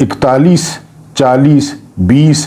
41, 40, 20,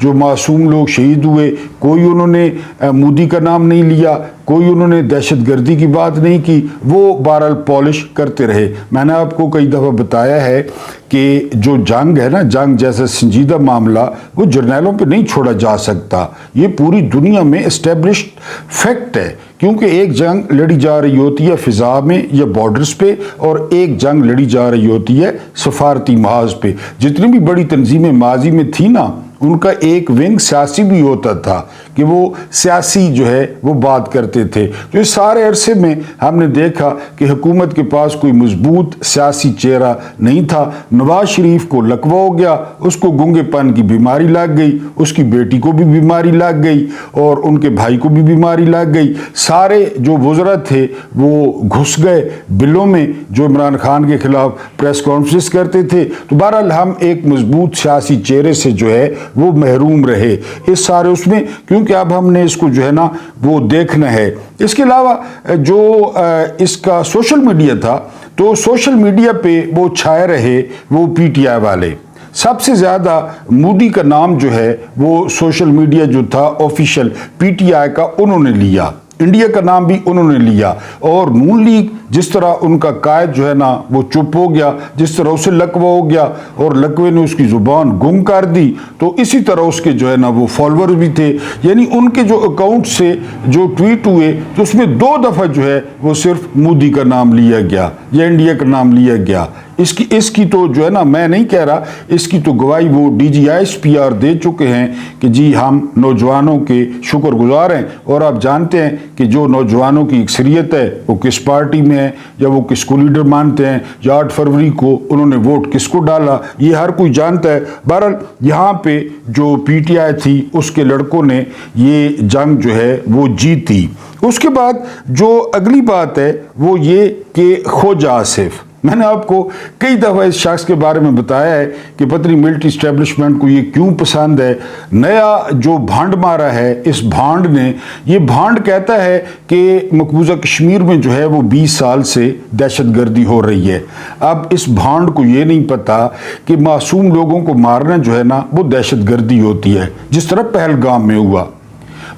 جو معصوم لوگ شہید ہوئے، کوئی انہوں نے مودی کا نام نہیں لیا، کوئی انہوں نے دہشت گردی کی بات نہیں کی، وہ بہرحال پالش کرتے رہے۔ میں نے آپ کو کئی دفعہ بتایا ہے کہ جو جنگ ہے نا، جنگ جیسا سنجیدہ معاملہ وہ جرنیلوں پہ نہیں چھوڑا جا سکتا، یہ پوری دنیا میں اسٹیبلشڈ فیکٹ ہے، کیونکہ ایک جنگ لڑی جا رہی ہوتی ہے فضا میں یا بارڈرز پہ، اور ایک جنگ لڑی جا رہی ہوتی ہے سفارتی محاذ پہ۔ جتنی بھی بڑی تنظیمیں ماضی میں تھی نا، ان کا ایک ونگ سیاسی بھی ہوتا تھا کہ وہ سیاسی جو ہے وہ بات کرتے تھے۔ تو اس سارے عرصے میں ہم نے دیکھا کہ حکومت کے پاس کوئی مضبوط سیاسی چہرہ نہیں تھا۔ نواز شریف کو لقوہ ہو گیا، اس کو گونگے پن کی بیماری لگ گئی، اس کی بیٹی کو بھی بیماری لگ گئی، اور ان کے بھائی کو بھی بیماری لگ گئی۔ سارے جو وزراء تھے وہ گھس گئے بلوں میں جو عمران خان کے خلاف پریس کانفرنس کرتے تھے۔ تو بہرحال ہم ایک مضبوط سیاسی چہرے سے جو ہے وہ محروم رہے اس سارے اس میں، کیونکہ اب ہم نے اس کو جو ہے نا وہ دیکھنا ہے۔ اس کے علاوہ جو اس کا سوشل میڈیا تھا، تو سوشل میڈیا پہ وہ چھائے رہے وہ پی ٹی آئی والے۔ سب سے زیادہ مودی کا نام جو ہے وہ سوشل میڈیا جو تھا آفیشیل پی ٹی آئی کا انہوں نے لیا، انڈیا کا نام بھی انہوں نے لیا، اور نون لیگ جس طرح ان کا قائد جو ہے نا وہ چپ ہو گیا، جس طرح اسے لقوہ ہو گیا اور لقوے نے اس کی زبان گم کر دی، تو اسی طرح اس کے جو ہے نا وہ فالوور بھی تھے، یعنی ان کے جو اکاؤنٹ سے جو ٹویٹ ہوئے تو اس میں 2 دفعہ جو ہے وہ صرف مودی کا نام لیا گیا یا انڈیا کا نام لیا گیا۔ اس کی تو جو ہے نا میں نہیں کہہ رہا، اس کی تو گواہی وہ D G I S P R دے چکے ہیں کہ جی ہم نوجوانوں کے شکر گزار ہیں، اور آپ جانتے ہیں کہ جو نوجوانوں کی اکثریت ہے وہ کس پارٹی میں ہے یا وہ کس کو لیڈر مانتے ہیں، یا 8 فروری کو انہوں نے ووٹ کس کو ڈالا، یہ ہر کوئی جانتا ہے۔ بہرحال یہاں پہ جو پی ٹی آئی تھی اس کے لڑکوں نے یہ جنگ جو ہے وہ جیتی۔ اس کے بعد جو اگلی بات ہے وہ یہ کہ خواجہ آصف، میں نے آپ کو کئی دفعہ اس شخص کے بارے میں بتایا ہے کہ پتہ نہیں ملٹری اسٹیبلشمنٹ کو یہ کیوں پسند ہے۔ نیا جو بھانڈ مارا ہے اس بھانڈ نے، یہ بھانڈ کہتا ہے کہ مقبوضہ کشمیر میں جو ہے وہ 20 سال سے دہشت گردی ہو رہی ہے۔ اب اس بھانڈ کو یہ نہیں پتا کہ معصوم لوگوں کو مارنا جو ہے نا وہ دہشت گردی ہوتی ہے، جس طرح پہلگام میں ہوا۔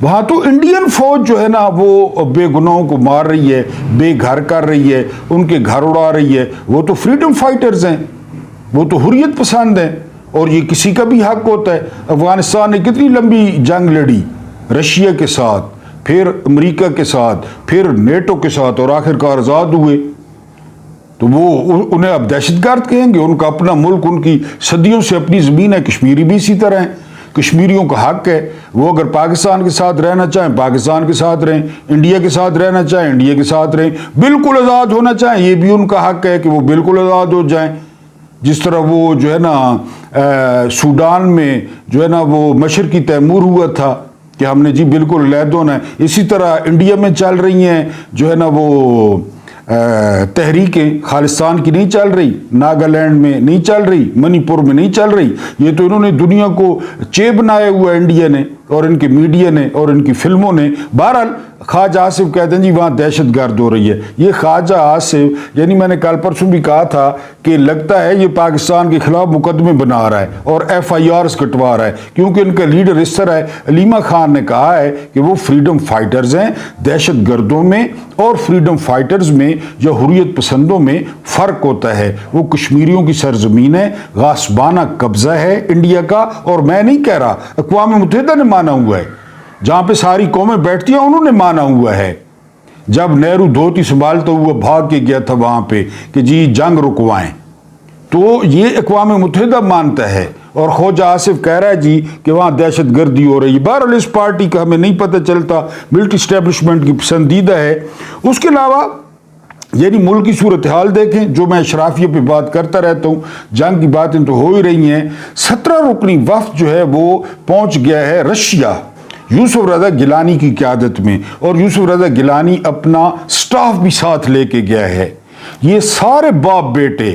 وہاں تو انڈین فوج جو ہے نا وہ بے گناہوں کو مار رہی ہے، بے گھر کر رہی ہے، ان کے گھر اڑا رہی ہے، وہ تو فریڈم فائٹرز ہیں، وہ تو حریت پسند ہیں، اور یہ کسی کا بھی حق ہوتا ہے۔ افغانستان نے کتنی لمبی جنگ لڑی رشیا کے ساتھ، پھر امریکہ کے ساتھ، پھر نیٹو کے ساتھ، اور آخرکار آزاد ہوئے۔ تو وہ انہیں اب دہشت گرد کہیں گے؟ ان کا اپنا ملک، ان کی صدیوں سے اپنی زمین ہے۔ کشمیری بھی اسی طرح ہیں، کشمیریوں کا حق ہے، وہ اگر پاکستان کے ساتھ رہنا چاہیں پاکستان کے ساتھ رہیں، انڈیا کے ساتھ رہنا چاہیں انڈیا کے ساتھ رہیں، بالکل آزاد ہونا چاہیں یہ بھی ان کا حق ہے کہ وہ بالکل آزاد ہو جائیں۔ جس طرح وہ جو ہے نا سوڈان میں جو ہے نا وہ مشرقی تیمور ہوا تھا کہ ہم نے جی بالکل علیحدہ ہونا ہے، اسی طرح انڈیا میں چل رہی ہیں جو ہے نا وہ تحریکیں، خالصتان کی نہیں چل رہی، ناگالینڈ میں نہیں چل رہی، منی پور میں نہیں چل رہی۔ یہ تو انہوں نے دنیا کو چے بنایا ہوا ہے انڈیا نے اور ان کے میڈیا نے اور ان کی فلموں نے۔ بہرحال خواجہ آصف کہتے ہیں جی وہاں دہشت گرد ہو رہی ہے۔ یہ خواجہ آصف، یعنی میں نے کل پرسوں بھی کہا تھا کہ لگتا ہے یہ پاکستان کے خلاف مقدمے بنا رہا ہے اور ایف آئی آرز کٹوا رہا ہے، کیونکہ ان کا لیڈر اس طرح ہے۔ علیمہ خان نے کہا ہے کہ وہ فریڈم فائٹرز ہیں، دہشت گردوں میں اور فریڈم فائٹرز میں یا حریت پسندوں میں فرق ہوتا ہے۔ وہ کشمیریوں کی سرزمین ہے، غاصبانہ قبضہ ہے انڈیا کا، اور میں نہیں کہہ رہا، اقوام متحدہ نے مانا ہوا ہے، جہاں پہ ساری قومیں بیٹھتی ہیں انہوں نے مانا ہوا ہے۔ جب نہرو دھوتی سنبھالتا ہوا بھاگ کے گیا تھا وہاں پہ کہ جی جنگ رکوائیں، تو یہ اقوام متحدہ مانتا ہے، اور خواجہ آصف کہہ رہا ہے جی کہ وہاں دہشت گردی ہو رہی ہے۔ بہرحال اس پارٹی کا ہمیں نہیں پتہ چلتا، ملٹری اسٹیبلشمنٹ کی پسندیدہ ہے۔ اس کے علاوہ یعنی ملک کی صورتحال دیکھیں، جو میں اشرافیہ پہ بات کرتا رہتا ہوں، جنگ کی باتیں تو ہو ہی رہی ہیں۔ 17 رکنی وفد جو ہے وہ پہنچ گیا ہے رشیا، یوسف رضا گیلانی کی قیادت میں، اور یوسف رضا گیلانی اپنا سٹاف بھی ساتھ لے کے گیا ہے۔ یہ سارے باپ بیٹے،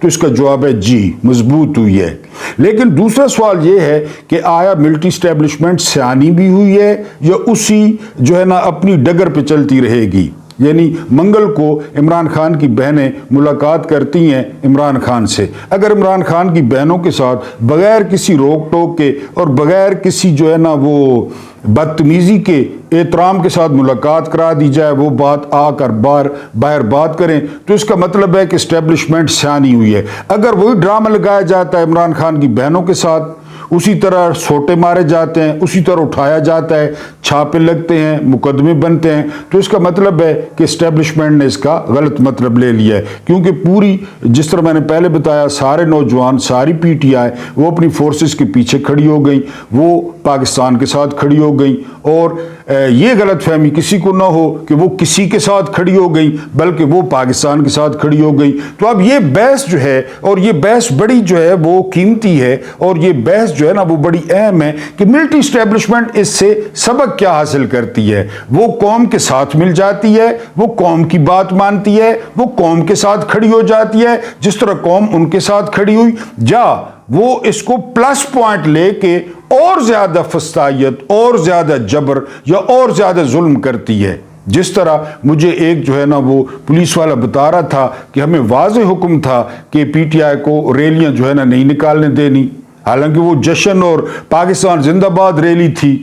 تو اس کا جواب ہے جی، مضبوط ہوئی ہے۔ لیکن دوسرا سوال یہ ہے کہ آیا ملٹری اسٹیبلشمنٹ سیانی بھی ہوئی ہے یا اسی جو ہے نا اپنی ڈگر پہ چلتی رہے گی؟ یعنی منگل کو عمران خان کی بہنیں ملاقات کرتی ہیں عمران خان سے، اگر عمران خان کی بہنوں کے ساتھ بغیر کسی روک ٹوک کے اور بغیر کسی جو ہے نا وہ بدتمیزی کے احترام کے ساتھ ملاقات کرا دی جائے، وہ بات آ کر باہر بات کریں، تو اس کا مطلب ہے کہ اسٹیبلشمنٹ سیانی ہوئی ہے۔ اگر وہی ڈرامہ لگایا جاتا ہے عمران خان کی بہنوں کے ساتھ، اسی طرح سوٹے مارے جاتے ہیں، اسی طرح اٹھایا جاتا ہے، چھاپے لگتے ہیں، مقدمے بنتے ہیں، تو اس کا مطلب ہے کہ اسٹیبلشمنٹ نے اس کا غلط مطلب لے لیا ہے، کیونکہ پوری جس طرح میں نے پہلے بتایا سارے نوجوان، ساری پی ٹی آئی وہ اپنی فورسز کے پیچھے کھڑی ہو گئیں، وہ پاکستان کے ساتھ کھڑی ہو گئیں، اور یہ غلط فہمی کسی کو نہ ہو کہ وہ کسی کے ساتھ کھڑی ہو گئی بلکہ وہ پاکستان کے ساتھ کھڑی ہو گئی۔ تو اب یہ بحث جو ہے، اور یہ بحث بڑی جو ہے وہ قیمتی ہے، اور یہ بحث جو ہے نا وہ بڑی اہم ہے کہ ملٹری اسٹیبلشمنٹ اس سے سبق کیا حاصل کرتی ہے۔ وہ قوم کے ساتھ مل جاتی ہے، وہ قوم کی بات مانتی ہے، وہ قوم کے ساتھ کھڑی ہو جاتی ہے جس طرح قوم ان کے ساتھ کھڑی ہوئی، یا وہ اس کو پلس پوائنٹ لے کے اور زیادہ فسطائیت اور زیادہ جبر یا اور زیادہ ظلم کرتی ہے۔ جس طرح مجھے ایک جو ہے نا وہ پولیس والا بتا رہا تھا کہ ہمیں واضح حکم تھا کہ پی ٹی آئی کو ریلیاں جو ہے نا نہیں نکالنے دینی، حالانکہ وہ جشن اور پاکستان زندہ باد ریلی تھی،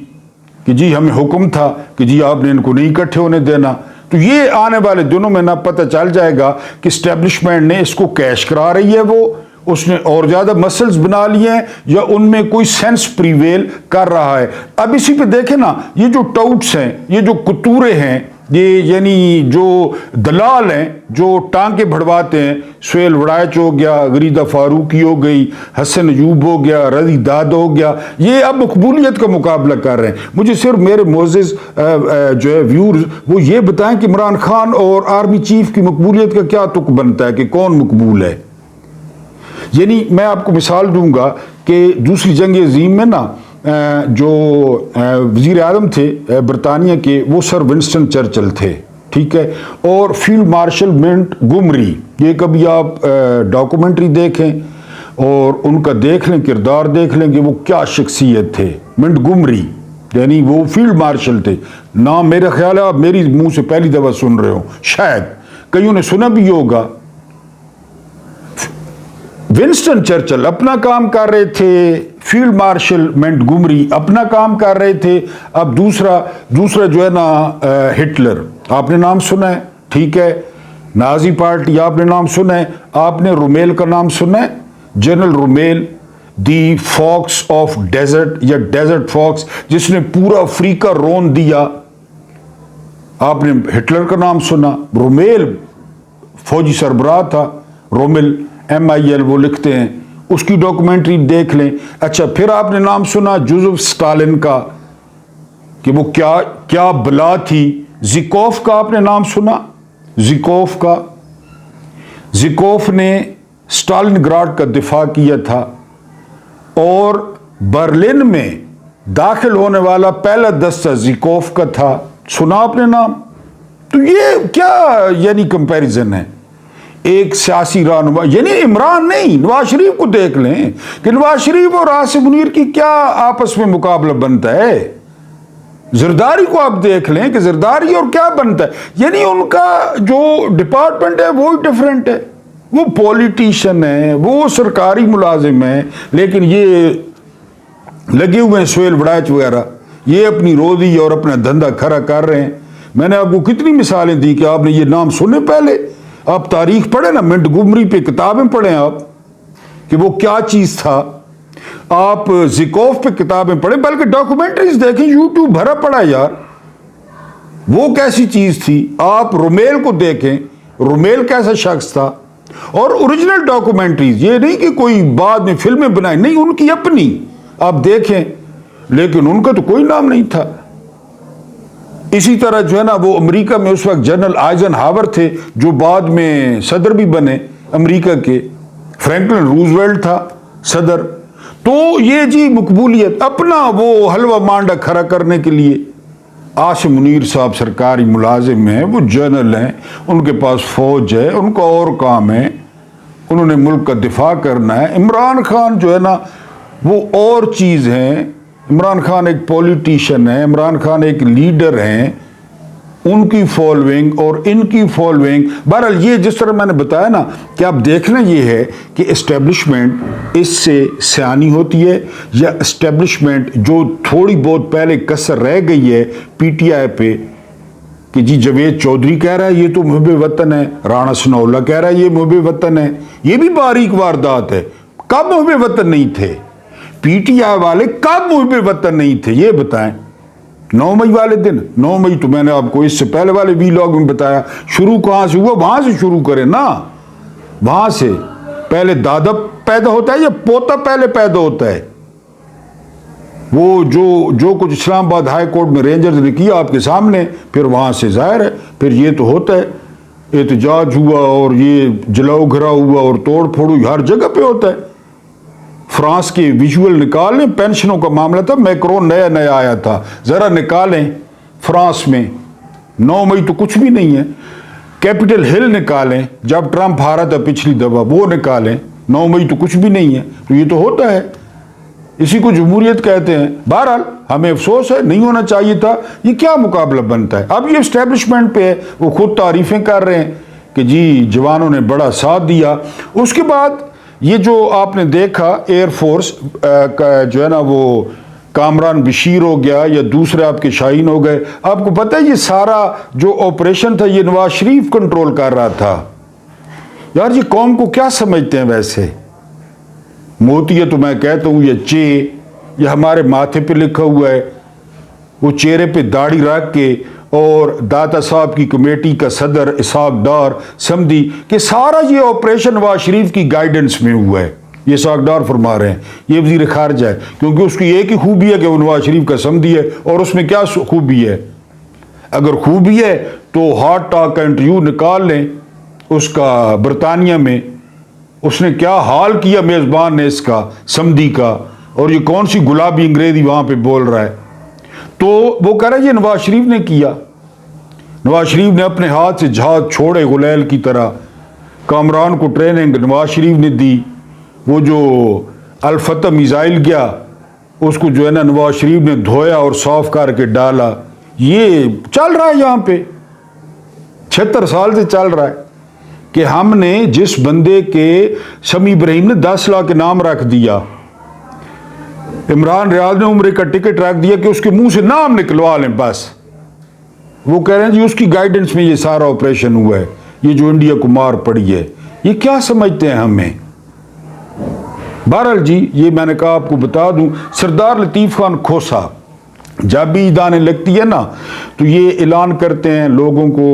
کہ جی ہمیں حکم تھا کہ جی آپ نے ان کو نہیں اکٹھے ہونے دینا۔ تو یہ آنے والے دنوں میں نہ پتہ چل جائے گا کہ اسٹیبلشمنٹ نے اس کو کیش کرا رہی ہے، وہ اس نے اور زیادہ مسلز بنا لیے ہیں، یا ان میں کوئی سینس پریویل کر رہا ہے۔ اب اسی پہ دیکھیں نا، یہ جو ٹاؤٹس ہیں، یہ جو کتورے ہیں، یہ یعنی جو دلال ہیں جو ٹانکے بھڑواتے ہیں، سہیل وڑائچ ہو گیا، غریدہ فاروقی ہو گئی، حسن ایوب ہو گیا، رضی داد ہو گیا، یہ اب مقبولیت کا مقابلہ کر رہے ہیں۔ مجھے صرف میرے معزز جو ہے ویورز وہ یہ بتائیں کہ عمران خان اور آرمی چیف کی مقبولیت کا کیا تک بنتا ہے کہ کون مقبول ہے؟ یعنی میں آپ کو مثال دوں گا کہ دوسری جنگ عظیم میں نا جو وزیر اعظم تھے برطانیہ کے، وہ سر ونسٹن چرچل تھے، ٹھیک ہے، اور فیلڈ مارشل منٹ گومری، یہ کبھی آپ ڈاکومنٹری دیکھیں اور ان کا دیکھ لیں، کردار دیکھ لیں کہ وہ کیا شخصیت تھے۔ منٹ گومری یعنی وہ فیلڈ مارشل تھے، نام میرا خیال ہے آپ میری منہ سے پہلی دفعہ سن رہے ہو، شاید کئیوں نے سنا بھی ہوگا۔ ونسٹن چرچل اپنا کام کر رہے تھے، فیلڈ مارشل منٹ گومری اپنا کام کر رہے تھے۔ اب دوسرا جو ہے نا ہٹلر، آپ نے نام سنا ہے، ٹھیک ہے، نازی پارٹی آپ نے نام سنا ہے، آپ نے رومیل کا نام سنا ہے، general Rommel, the fox of desert یا ڈیزرٹ فاکس، جس نے پورا افریقہ رون دیا۔ آپ نے ہٹلر کا نام سنا، رومیل فوجی سربراہ تھا، رومیل MIL وہ لکھتے ہیں، اس کی ڈاکومنٹری دیکھ لیں۔ اچھا، پھر آپ نے نام سنا جوزف سٹالن کا کہ وہ کیا بلا تھی۔ زیکوف کا آپ نے نام سنا، زیکوف کا، زیکوف نے سٹالن گراڈ کا دفاع کیا تھا، اور برلن میں داخل ہونے والا پہلا دستہ زیکوف کا تھا، سنا آپ نے نام؟ تو یہ کیا یعنی کمپیریزن ہے؟ ایک سیاسی رہنما، یعنی عمران نہیں، نواز شریف کو دیکھ لیں کہ نواز شریف اور آصف منیر کی کیا آپس میں مقابلہ بنتا ہے۔ زرداری کو آپ دیکھ لیں کہ زرداری اور کیا بنتا ہے، یعنی ان کا جو ڈپارٹمنٹ ہے وہ ڈیفرنٹ ہے، وہ پولیٹیشن ہے، وہ سرکاری ملازم ہے، لیکن یہ لگے ہوئے ہیں سہیل وڑائچ وغیرہ، یہ اپنی روزی اور اپنا دھندا کھڑا کر رہے ہیں۔ میں نے آپ کو کتنی مثالیں دی کہ آپ نے یہ نام سنے، پہلے آپ تاریخ پڑھیں نا، منٹ گومری پہ کتابیں پڑھیں آپ کہ وہ کیا چیز تھا، آپ زیکوف پہ کتابیں پڑھیں، بلکہ ڈاکومنٹریز دیکھیں، یوٹیوب بھرا پڑا یار، وہ کیسی چیز تھی۔ آپ رومیل کو دیکھیں، رومیل کیسا شخص تھا، اور اوریجنل ڈاکومنٹریز، یہ نہیں کہ کوئی بعد میں فلمیں بنائی، نہیں، ان کی اپنی آپ دیکھیں، لیکن ان کا تو کوئی نام نہیں تھا۔ اسی طرح جو ہے نا وہ امریکہ میں اس وقت جنرل آئزن ہاور تھے، جو بعد میں صدر بھی بنے امریکہ کے، فرینکلن روزویلٹ تھا صدر۔ تو یہ جی مقبولیت، اپنا وہ حلوہ مانڈا کھڑا کرنے کے لیے۔ آصف منیر صاحب سرکاری ملازم ہیں، وہ جنرل ہیں، ان کے پاس فوج ہے، ان کا اور کام ہے، انہوں نے ملک کا دفاع کرنا ہے. عمران خان جو ہے نا وہ اور چیز ہیں. عمران خان ایک پولیٹیشین ہے, عمران خان ایک لیڈر ہیں, ان کی فالوئنگ اور ان کی فالوئنگ. بہرحال یہ جس طرح میں نے بتایا نا کہ آپ دیکھنا یہ ہے کہ اسٹیبلشمنٹ اس سے سیانی ہوتی ہے یا اسٹیبلشمنٹ جو تھوڑی بہت پہلے کسر رہ گئی ہے پی ٹی آئی پہ کہ جی جاوید چودھری کہہ رہا ہے یہ تو محب وطن ہے, رانا ثناءاللہ کہہ رہا ہے یہ محب وطن ہے. یہ بھی باریک واردات ہے. کب محب وطن نہیں تھے پی ٹی آئی والے؟ کب محب وطن نہیں تھے یہ بتائیں. 9 مئی والے دن, 9 مئی تو میں نے آپ کو اس سے پہلے والے وی لاگ میں بتایا. شروع کہاں سے ہوا؟ وہاں سے شروع کریں نا. وہاں سے پہلے دادا پیدا ہوتا ہے یا پوتا پہلے پیدا ہوتا ہے؟ وہ جو کچھ اسلام آباد ہائی کورٹ میں رینجرز نے کیا آپ کے سامنے, پھر وہاں سے ظاہر ہے پھر یہ تو ہوتا ہے. احتجاج ہوا اور یہ جلاؤ گھرا ہوا اور توڑ پھوڑ ہر جگہ پہ ہوتا ہے. فرانس کے ویژول نکال لیں, پینشنوں کا معاملہ تھا, میکرون نیا آیا تھا, ذرا نکالیں فرانس میں. 9 مئی تو کچھ بھی نہیں ہے. کیپٹل ہل نکالیں جب ٹرمپ ہارا تھا پچھلی دفعہ, وہ نکالیں. 9 مئی تو کچھ بھی نہیں ہے. تو یہ تو ہوتا ہے, اسی کو جمہوریت کہتے ہیں. بہرحال ہمیں افسوس ہے, نہیں ہونا چاہیے تھا. یہ کیا مقابلہ بنتا ہے؟ اب یہ اسٹیبلشمنٹ پہ ہے, وہ خود تعریفیں کر رہے ہیں کہ جی جوانوں نے بڑا ساتھ دیا. اس کے بعد یہ جو آپ نے دیکھا ایئر فورس کا جو ہے نا وہ کامران بشیر ہو گیا یا دوسرے آپ کے شاہین ہو گئے. آپ کو پتہ ہے یہ سارا جو آپریشن تھا یہ نواز شریف کنٹرول کر رہا تھا. یار یہ قوم کو کیا سمجھتے ہیں ویسے؟ موتی ہے تو میں کہتا ہوں یہ چے, یہ ہمارے ماتھے پہ لکھا ہوا ہے. وہ چہرے پہ داڑھی رکھ کے اور داتا صاحب کی کمیٹی کا صدر اسحاق ڈار سمدھی کہ سارا یہ آپریشن نواز شریف کی گائیڈنس میں ہوا ہے. یہ اسحاق ڈار فرما رہے ہیں, یہ وزیر خارجہ ہے, کیونکہ اس کی ایک ہی خوبی ہے کہ وہ نواز شریف کا سمدھی ہے. اور اس میں کیا خوبی ہے؟ اگر خوبی ہے تو ہارٹ ٹاک کا انٹرویو نکال لیں اس کا برطانیہ میں. اس نے کیا حال کیا میزبان نے اس کا سمدھی کا, اور یہ کون سی گلابی انگریزی وہاں پہ بول رہا ہے. تو وہ کہہ رہا ہے یہ نواز شریف نے کیا. نواز شریف نے اپنے ہاتھ سے جہاز چھوڑے غلیل کی طرح. کامران کو ٹریننگ نواز شریف نے دی. وہ جو الفتح میزائل گیا اس کو جو ہے نا نواز شریف نے دھویا اور صاف کر کے ڈالا. یہ چل رہا ہے یہاں پہ 76 سال سے چل رہا ہے کہ ہم نے جس بندے کے سمیع ابراہیم نے 10 لاکھ کے نام رکھ دیا, عمران ریاض نے عمرے کا ٹکٹ رکھ دیا کہ اس کے منہ سے نام نکلوا لیں بس. وہ کہہ رہے ہیں جی اس کی گائیڈنس میں یہ سارا آپریشن ہوا ہے, یہ جو انڈیا کو مار پڑی ہے. یہ کیا سمجھتے ہیں ہمیں؟ بہرحال جی یہ میں نے کہا آپ کو بتا دوں, سردار لطیف خان کھوسا جب بھی عید آنے لگتی ہے نا تو یہ اعلان کرتے ہیں, لوگوں کو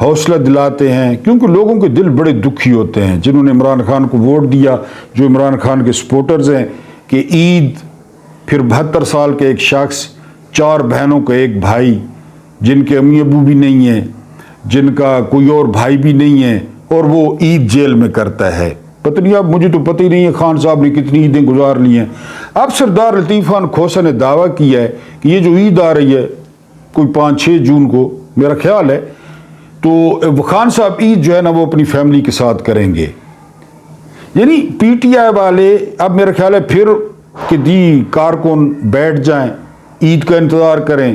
حوصلہ دلاتے ہیں, کیونکہ لوگوں کے دل بڑے دکھی ہوتے ہیں جنہوں نے عمران خان کو ووٹ دیا, جو عمران خان کے سپورٹرز ہیں, کہ عید پھر 72 سال کے ایک شخص, 4 بہنوں کا ایک بھائی, جن کے امی ابو بھی نہیں ہیں, جن کا کوئی اور بھائی بھی نہیں ہے, اور وہ عید جیل میں کرتا ہے. پتہ نہیں, اب مجھے تو پتہ ہی نہیں ہے خان صاحب نے کتنی عیدیں گزار لی ہیں. اب سردار لطیف خان کھوسا نے دعویٰ کیا ہے کہ یہ جو عید آ رہی ہے کوئی 5-6 جون کو میرا خیال ہے, تو خان صاحب عید جو ہے نا وہ اپنی فیملی کے ساتھ کریں گے. یعنی پی ٹی آئی والے اب میرا خیال ہے پھر کہ دی کارکن بیٹھ جائیں, عید کا انتظار کریں.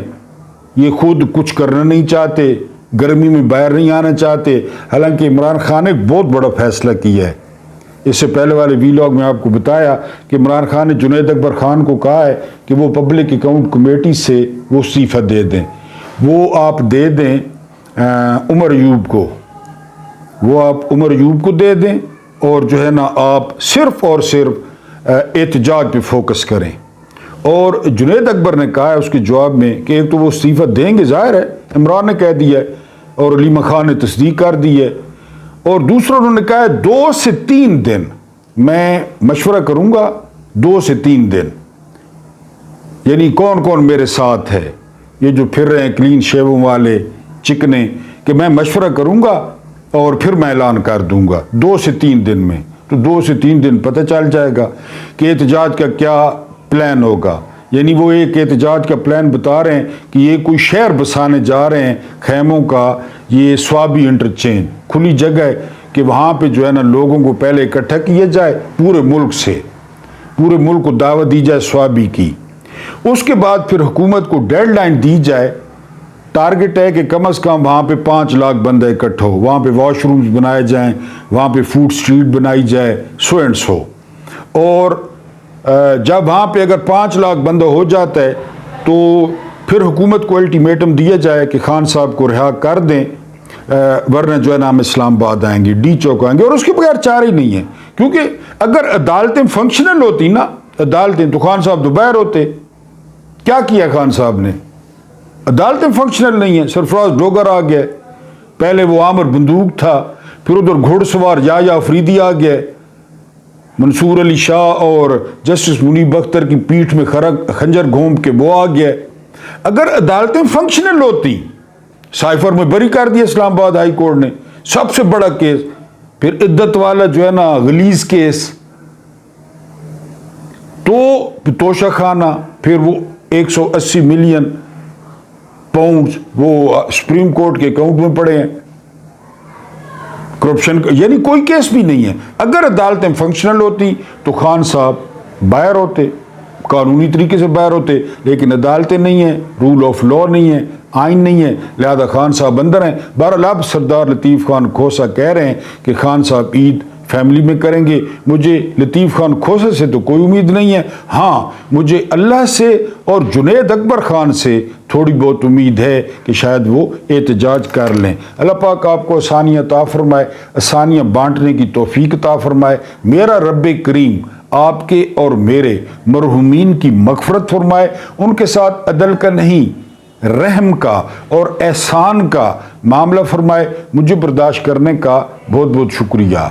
یہ خود کچھ کرنا نہیں چاہتے, گرمی میں باہر نہیں آنا چاہتے. حالانکہ عمران خان نے ایک بہت بڑا فیصلہ کیا ہے. اس سے پہلے والے وی لاگ میں آپ کو بتایا کہ عمران خان نے جنید اکبر خان کو کہا ہے کہ وہ پبلک اکاؤنٹ کمیٹی سے وہ استعفیٰ دے دیں, وہ آپ دے دیں عمر ایوب کو, وہ آپ عمر ایوب کو دے دیں, اور جو ہے نا آپ صرف اور صرف احتجاج پہ فوکس کریں. اور جنید اکبر نے کہا ہے اس کے جواب میں کہ ایک تو وہ استعفیٰ دیں گے, ظاہر ہے عمران نے کہہ دیا ہے اور علیمہ خان نے تصدیق کر دی ہے, اور دوسرا انہوں نے کہا ہے 2 سے 3 دن میں مشورہ کروں گا. 2 سے 3 دن یعنی کون کون میرے ساتھ ہے, یہ جو پھر رہے ہیں کلین شیووں والے چکنے, کہ میں مشورہ کروں گا اور پھر میں اعلان کر دوں گا 2 سے 3 دن میں. تو 2 سے 3 دن پتہ چل جائے گا کہ احتجاج کا کیا پلان ہوگا. یعنی وہ ایک احتجاج کا پلان بتا رہے ہیں کہ یہ کوئی شہر بسانے جا رہے ہیں خیموں کا, یہ سوابی انٹرچینج کھلی جگہ ہے کہ وہاں پہ جو ہے نا لوگوں کو پہلے اکٹھا کیا جائے پورے ملک سے، پورے ملک کو دعوت دی جائے سوابی کی، اس کے بعد پھر حکومت کو ڈیڈ لائن دی جائے، ٹارگٹ ہے کہ کم از کم وہاں پہ 5 لاکھ بندہ اکٹھا ہو، وہاں پہ واش رومز بنائے جائیں، وہاں پہ فوڈ سٹریٹ بنائی جائے، سو اینڈ سو. اور جب وہاں پہ اگر 5 لاکھ بندہ ہو جاتا ہے تو پھر حکومت کو الٹیمیٹم دیا جائے کہ خان صاحب کو رہا کر دیں، ورنہ جو ہے نا ہم اسلام آباد آئیں گے، ڈی چوک آئیں گے. اور اس کے بغیر چارہ ہی نہیں ہے، کیونکہ اگر عدالتیں فنکشنل ہوتی نا، عدالتیں، تو خان صاحب تو باہر ہوتے. کیا کیا خان صاحب نے؟ عدالتیں فنکشنل نہیں ہیں. سرفراز ڈوگر آ گیا، پہلے وہ عامر بندوق تھا، پھر ادھر گھوڑ سوار یا افریدی آ گیا، منصور علی شاہ اور جسٹس منیب اختر کی پیٹھ میں خنجر گھوم کے وہ آ گیا. اگر عدالتیں فنکشنل ہوتی، سائفر میں بری کر دیا اسلام آباد ہائی کورٹ نے، سب سے بڑا کیس، پھر عدت والا جو ہے نا غلیظ کیس، تو توشہ خانہ، پھر وہ 180 ملین پاؤنڈ وہ سپریم کورٹ کے اکاؤنٹ میں پڑے ہیں کرپشن کا، یعنی کوئی کیس بھی نہیں ہے. اگر عدالتیں فنکشنل ہوتی تو خان صاحب باہر ہوتے، قانونی طریقے سے باہر ہوتے، لیکن عدالتیں نہیں ہیں، رول آف لا نہیں ہے، آئین نہیں ہے، لہذا خان صاحب اندر ہیں. بہرحال اب سردار لطیف خان کھوسہ کہہ رہے ہیں کہ خان صاحب عید فیملی میں کریں گے. مجھے لطیف خان کھوسہ سے تو کوئی امید نہیں ہے، ہاں مجھے اللہ سے اور جنید اکبر خان سے تھوڑی بہت امید ہے کہ شاید وہ احتجاج کر لیں. اللہ پاک آپ کو آسانیاں عطا فرمائے، آسانیاں بانٹنے کی توفیق عطا فرمائے. میرا رب کریم آپ کے اور میرے مرحومین کی مغفرت فرمائے، ان کے ساتھ عدل کا نہیں رحم کا اور احسان کا معاملہ فرمائے. مجھے برداشت کرنے کا بہت بہت شکریہ.